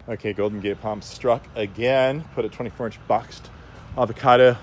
Okay, Golden Gate Palm struck again. Put a 24-inch boxed avocado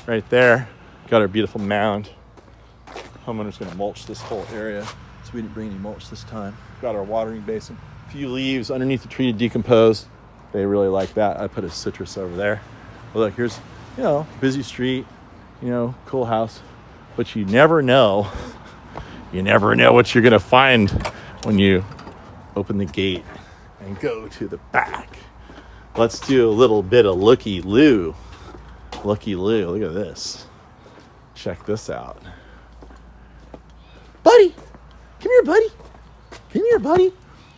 right there. Got our beautiful mound. Homeowner's gonna mulch this whole area. So we didn't bring any mulch this time. Got our watering basin. A few leaves underneath the tree to decompose. They really like that. I put a citrus over there. But look, here's, busy street, cool house. But you never know. You never know what you're gonna find when you open the gate and go to the back. Let's do a little bit of looky-loo. Looky-loo, look at this. Check this out. Buddy, come here, buddy. Come here, buddy.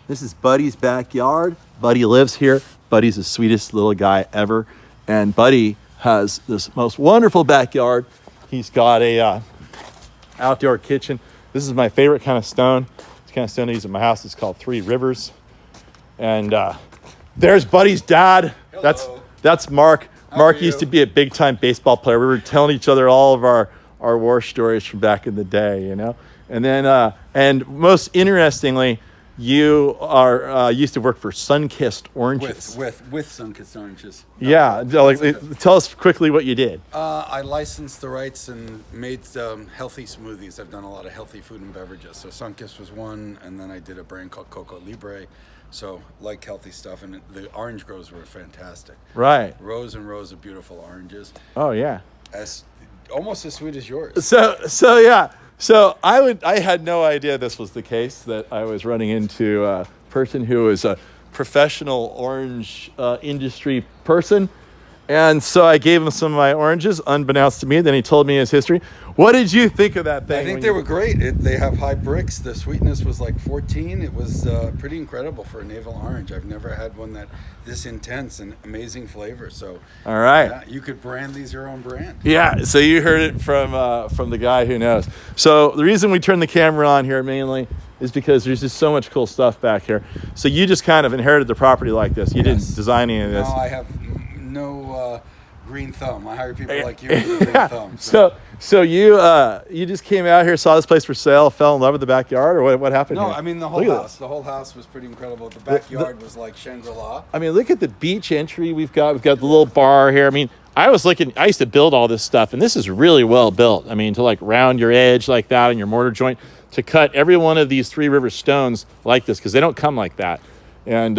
This is Buddy's backyard. Buddy lives here. Buddy's the sweetest little guy ever. And Buddy has this most wonderful backyard. He's got a outdoor kitchen. This is my favorite kind of stone. It's kind of stone I use at my house. It's called Three Rivers. And there's Buddy's dad. Hello. That's Mark. How Mark are used to you? be a big-time baseball player. We were telling each other all of our war stories from back in the day, And then, and most interestingly, you are used to work for Sunkissed Oranges. With Sunkissed Oranges. Yeah, tell us quickly what you did. I licensed the rights and made healthy smoothies. I've done a lot of healthy food and beverages. So Sunkissed was one, and then I did a brand called Coco Libre. So like healthy stuff, and the orange grows were fantastic. Right. Rows and rows of beautiful oranges, Oh yeah. almost as sweet as yours. So yeah. So I had no idea this was the case, that I was running into a person who was a professional orange industry person. And so I gave him some of my oranges, unbeknownst to me. Then he told me his history. What did you think of that thing? I think they were great. They have high bricks. The sweetness was like 14. It was pretty incredible for a navel orange. I've never had one that this intense and amazing flavor. So, All right. yeah, you could brand these your own brand. Yeah, so you heard it from the guy who knows. So the reason we turned the camera on here mainly is because there's just so much cool stuff back here. So you just kind of inherited the property like this. You didn't design any of this. No, I have no green thumb. I hire people like you with a green thumb. So you just came out here, saw this place for sale, fell in love with the backyard, or what happened? No, here? I mean the whole Look at house. this. The whole house was pretty incredible. The backyard was like Shangri-La. I mean, look at the beach entry we've got. We've got the little bar here. I mean, I used to build all this stuff, and this is really well built. I mean, to like round your edge like that and your mortar joint, to cut every one of these Three Rivers stones like this, because they don't come like that. And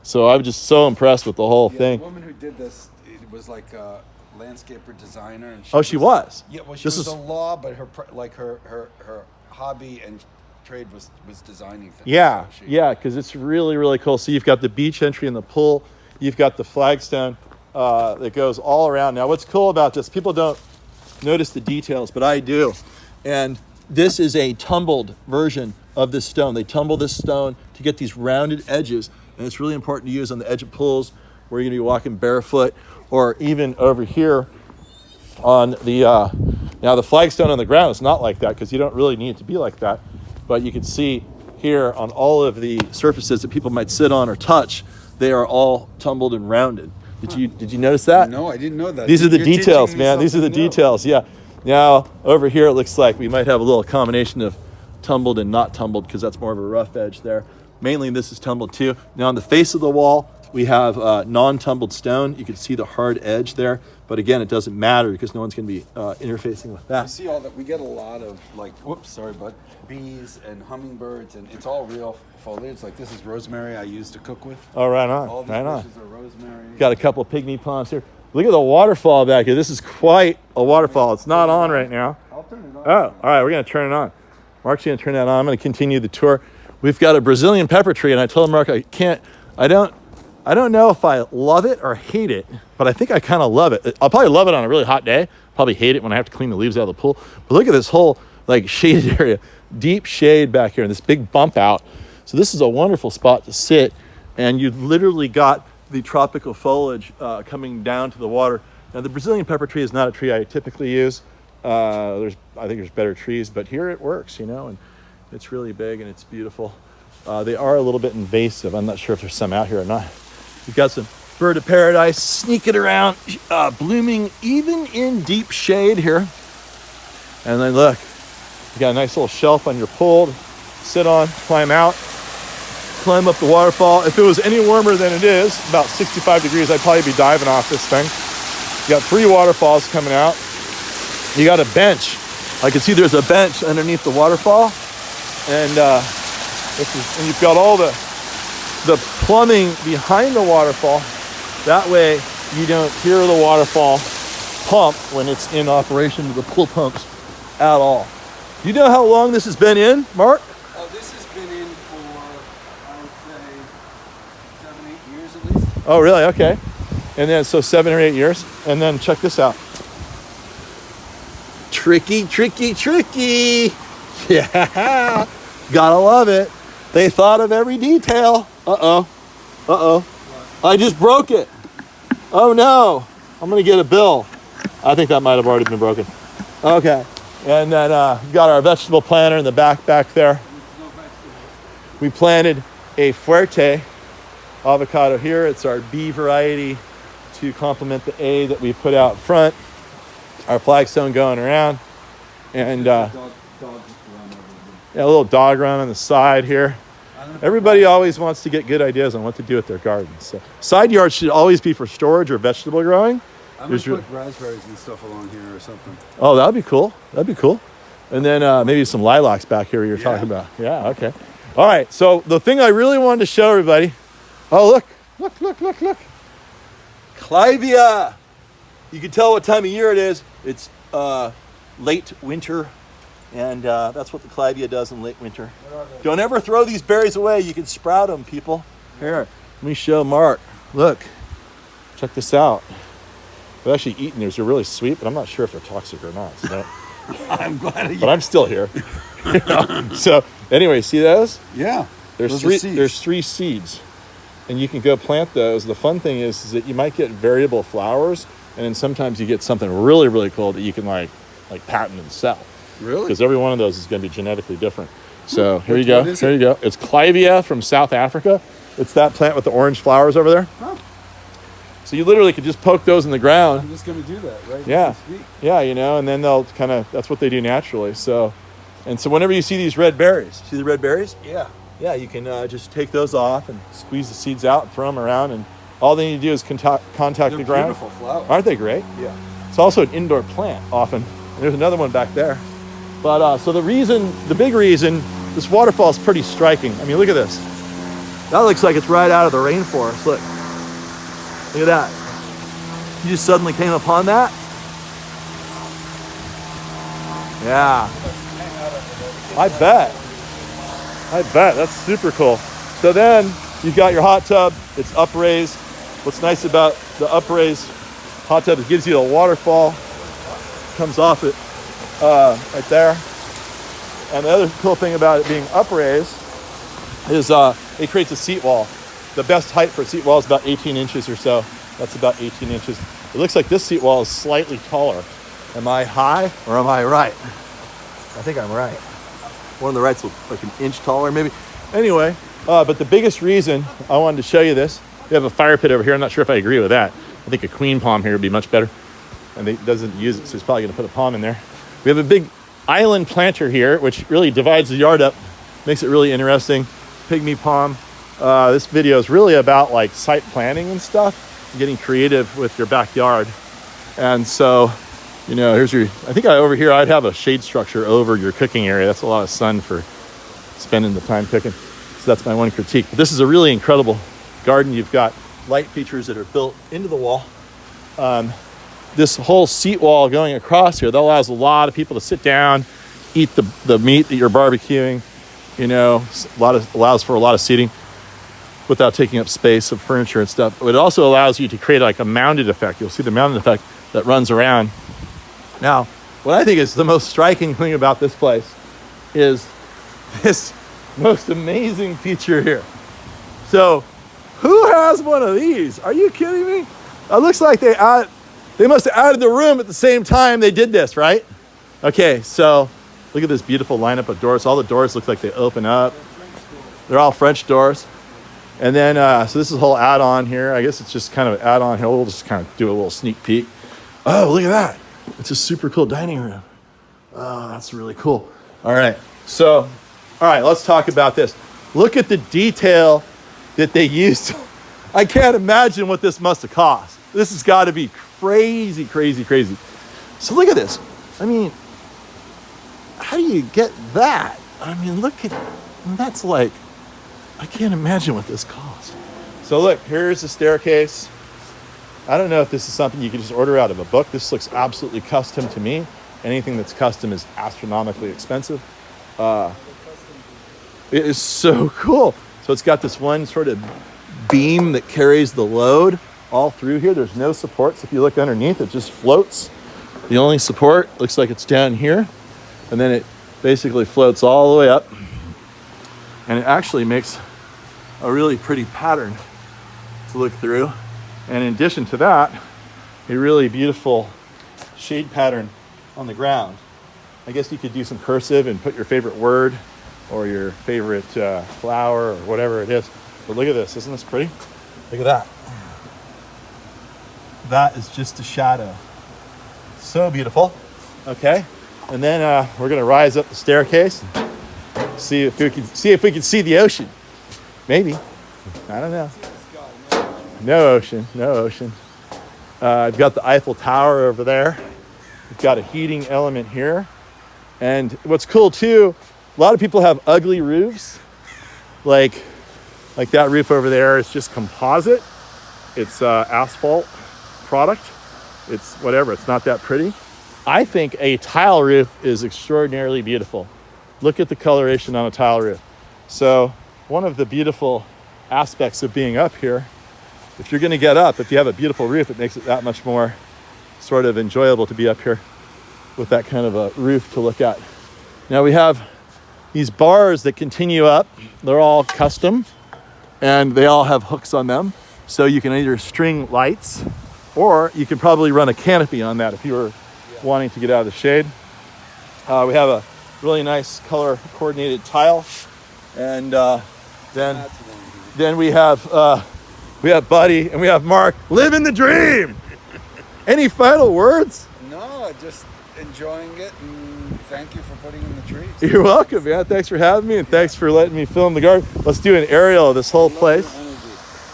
so I was just so impressed with the whole thing. The woman who did this, it was like a landscaper designer. And She was? Yeah, well, she This was is- a law, but her hobby and trade was designing things. Yeah, So because it's really, really cool. So you've got the beach entry and the pool. You've got the flagstone that goes all around. Now, what's cool about this, people don't notice the details, but I do. And this is a tumbled version of this stone. They tumble this stone to get these rounded edges, and it's really important to use on the edge of pools where you're going to be walking barefoot, or even over here on the, now the flagstone on the ground is not like that because you don't really need it to be like that, but you can see here on all of the surfaces that people might sit on or touch, they are all tumbled and rounded. Did you notice that? No, I didn't know that. These are the You're details, teaching me man. These are the something new. details, yeah. Now, over here it looks like we might have a little combination of tumbled and not tumbled because that's more of a rough edge there. Mainly this is tumbled too. Now on the face of the wall, we have non-tumbled stone. You can see the hard edge there, but again, it doesn't matter because no one's going to be interfacing with You that. see all that? We get a lot of bees and hummingbirds, and it's all real foliage. Like this is rosemary I use to cook with. Oh, right All on, these right on. bushes are rosemary. Got a couple of pygmy palms here. Look at the waterfall back here. This is quite a waterfall. It's not on right now. I'll turn it on. Oh, all right, we're going to turn it on. Mark's going to turn that on. I'm going to continue the tour. We've got a Brazilian pepper tree, and I told Mark I don't know if I love it or hate it, but I think I kind of love it. I'll probably love it on a really hot day. Probably hate it when I have to clean the leaves out of the pool. But look at this whole like shaded area, deep shade back here, and this big bump out. So this is a wonderful spot to sit, and you literally got the tropical foliage coming down to the water. Now the Brazilian pepper tree is not a tree I typically use. I think there's better trees, but here it works, and it's really big and it's beautiful. They are a little bit invasive. I'm not sure if there's some out here or not. We've got some bird of paradise sneaking around, blooming even in deep shade here. And then look, you got a nice little shelf on your pool to sit on, climb out. climb up the waterfall. If it was any warmer than it is, about 65 degrees, I'd probably be diving off this thing. You got 3 waterfalls coming out. You got a bench. I can see there's a bench underneath the waterfall. And and you've got all the plumbing behind the waterfall. That way you don't hear the waterfall pump when it's in operation, the pool pumps at all. You know how long this has been in, Mark? Oh, this has been in for, I would say, 7-8 years at least. Oh, really? Okay. And then, so 7 or 8 years. And then check this out. Tricky, tricky, tricky. Yeah. Gotta love it. They thought of every detail. Uh-oh. Uh-oh. I just broke it. Oh, no. I'm going to get a bill. I think that might have already been broken. Okay. And then got our vegetable planter in the back there. We planted a Fuerte avocado here. It's our B variety to complement the A that we put out front. Our flagstone going around. And yeah, a little dog run on the side here. Everybody always wants to get good ideas on what to do with their gardens. So side yards should always be for storage or vegetable growing. I'm going to put raspberries and stuff along here or something. Oh, that'd be cool. That'd be cool. And then maybe some lilacs back here you're talking about. Yeah, okay. All right, so the thing I really wanted to show everybody. Oh, look. Clivia. You can tell what time of year it is. It's late winter. And that's what the Clivia does in late winter. Don't ever throw these berries away. You can sprout them, people. Here, let me show Mark. Look. Check this out. I've actually eaten these. They're really sweet, but I'm not sure if they're toxic or not. So. I'm glad. But I'm still here. So anyway, see those? Yeah. There's 3 seeds. And you can go plant those. The fun thing is that you might get variable flowers, and then sometimes you get something really, really cool that you can like patent and sell. Really? Because every one of those is going to be genetically different. So here you go. Here you go. It's Clivia from South Africa. It's that plant with the orange flowers over there. Huh. So you literally could just poke those in the ground. I'm just going to do that, right? Yeah. Yeah, and then they'll kind of, that's what they do naturally. So whenever you see these red berries, see the red berries? Yeah. Yeah, you can just take those off and squeeze the seeds out and throw them around. And all they need to do is contact the ground. Beautiful flowers. Aren't they great? Yeah. It's also an indoor plant often. And there's another one back there. But so the big reason, this waterfall is pretty striking. I mean, look at this. That looks like it's right out of the rainforest. Look at that. You just suddenly came upon that? Yeah. I bet. That's super cool. So then you've got your hot tub. It's upraised. What's nice about the upraised hot tub, it gives you a waterfall. Comes off it right there. And the other cool thing about it being upraised is it creates a seat wall. The best height for a seat wall is about 18 inches or so. That's about 18 inches. It looks like this seat wall is slightly taller. Am I high or am I right? I think I'm right. One of the right's like an inch taller maybe. Anyway, but the biggest reason I wanted to show you this, we have a fire pit over here. I'm not sure if I agree with that. I think a queen palm here would be much better. And it doesn't use it, so he's probably gonna put a palm in there. We have a big island planter here, which really divides the yard up, makes it really interesting. Pygmy palm. This video is really about like site planning and stuff, getting creative with your backyard. And so, here's your, I think over here I'd have a shade structure over your cooking area. That's a lot of sun for spending the time cooking. So that's my one critique. But this is a really incredible garden. You've got light features that are built into the wall. This whole seat wall going across here, that allows a lot of people to sit down, eat the meat that you're barbecuing, allows for a lot of seating without taking up space of furniture and stuff. But it also allows you to create like a mounded effect. You'll see the mounded effect that runs around. Now, what I think is the most striking thing about this place is this most amazing feature here. So, who has one of these? Are you kidding me? It looks like they must have added the room at the same time they did this, right? Okay, so look at this beautiful lineup of doors. All the doors look like they open up. They're all French doors. And then, so this is a whole add-on here. I guess it's just kind of an add-on here. We'll just kind of do a little sneak peek. Oh, look at that. It's a super cool dining room. Oh, that's really cool. All right, let's talk about this. Look at the detail that they used. I can't imagine what this must have cost. This has got to be crazy, crazy, crazy. So look at this. I mean, how do you get that? I mean, look at, that's like, I can't imagine what this costs. So look, here's the staircase. I don't know if this is something you can just order out of a book. This looks absolutely custom to me. Anything that's custom is astronomically expensive. It is so cool. So it's got this one sort of beam that carries the load all through here. There's no supports. If you look underneath, it just floats. The only support looks like it's down here. And then it basically floats all the way up. And it actually makes a really pretty pattern to look through. And in addition to that, a really beautiful shade pattern on the ground. I guess you could do some cursive and put your favorite word or your favorite flower or whatever it is. But look at this, isn't this pretty? Look at that. That is just a shadow. So beautiful. Okay, and then we're gonna rise up the staircase and see if we can see the ocean. Maybe. I don't know. No ocean, no ocean. I've got the Eiffel Tower over there. We've got a heating element here. And what's cool too, a lot of people have ugly roofs. Like that roof over there is just composite. It's asphalt product. It's whatever, it's not that pretty. I think a tile roof is extraordinarily beautiful. Look at the coloration on a tile roof. So one of the beautiful aspects of being up here, if you're gonna get up, if you have a beautiful roof, it makes it that much more sort of enjoyable to be up here with that kind of a roof to look at. Now we have these bars that continue up. They're all custom and they all have hooks on them. So you can either string lights or you can probably run a canopy on that if you were wanting to get out of the shade. We have a really nice color coordinated tile. And then we have Buddy and we have Mark living the dream. Any final words? No, just enjoying it, and thank you for putting in the trees. You're welcome, man. Thanks for having me, and thanks for letting me film the garden. Let's do an aerial of this whole place.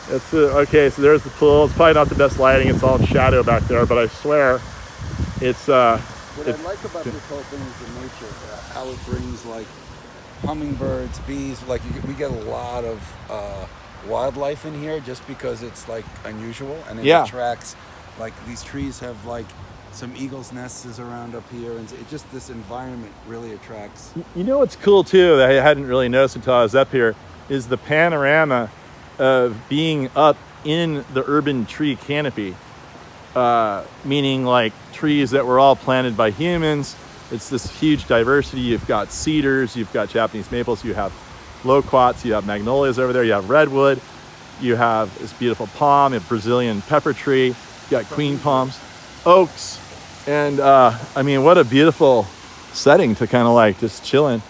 That's okay, so there's the pool. It's probably not the best lighting. It's all in shadow back there, but I swear it's... what I like about this whole thing is the nature, how it brings like hummingbirds, bees. Like we get a lot of wildlife in here just because it's like unusual, and it attracts. Like these trees have like some eagles' nests around up here, and it just, this environment really attracts. You know what's cool too that I hadn't really noticed until I was up here is the panorama of being up in the urban tree canopy, meaning like trees that were all planted by humans. It's this huge diversity. You've got cedars, you've got Japanese maples, you have loquats, you have magnolias over there, you have redwood, you have this beautiful palm, you have Brazilian pepper tree. You got queen palms, oaks, and I mean, what a beautiful setting to kind of like just chilling.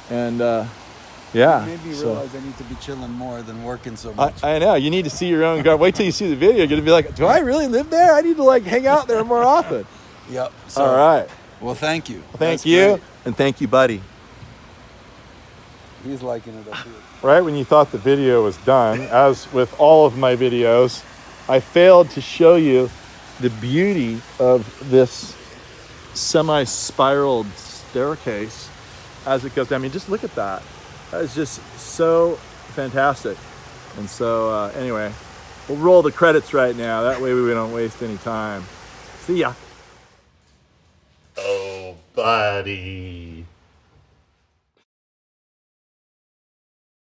And yeah. It made me realize I need to be chilling more than working so much. I know, you need to see your own garden. Wait till you see the video. You're gonna be like, do I really live there? I need to like hang out there more often. Yep. So, all right. Well, thank you. Thank you. Great. And thank you, Buddy. He's liking it up here. Right when you thought the video was done, as with all of my videos, I failed to show you the beauty of this semi-spiraled staircase as it goes down. I mean, just look at that. That is just so fantastic. And so anyway, we'll roll the credits right now. That way we don't waste any time. See ya. Oh, Buddy.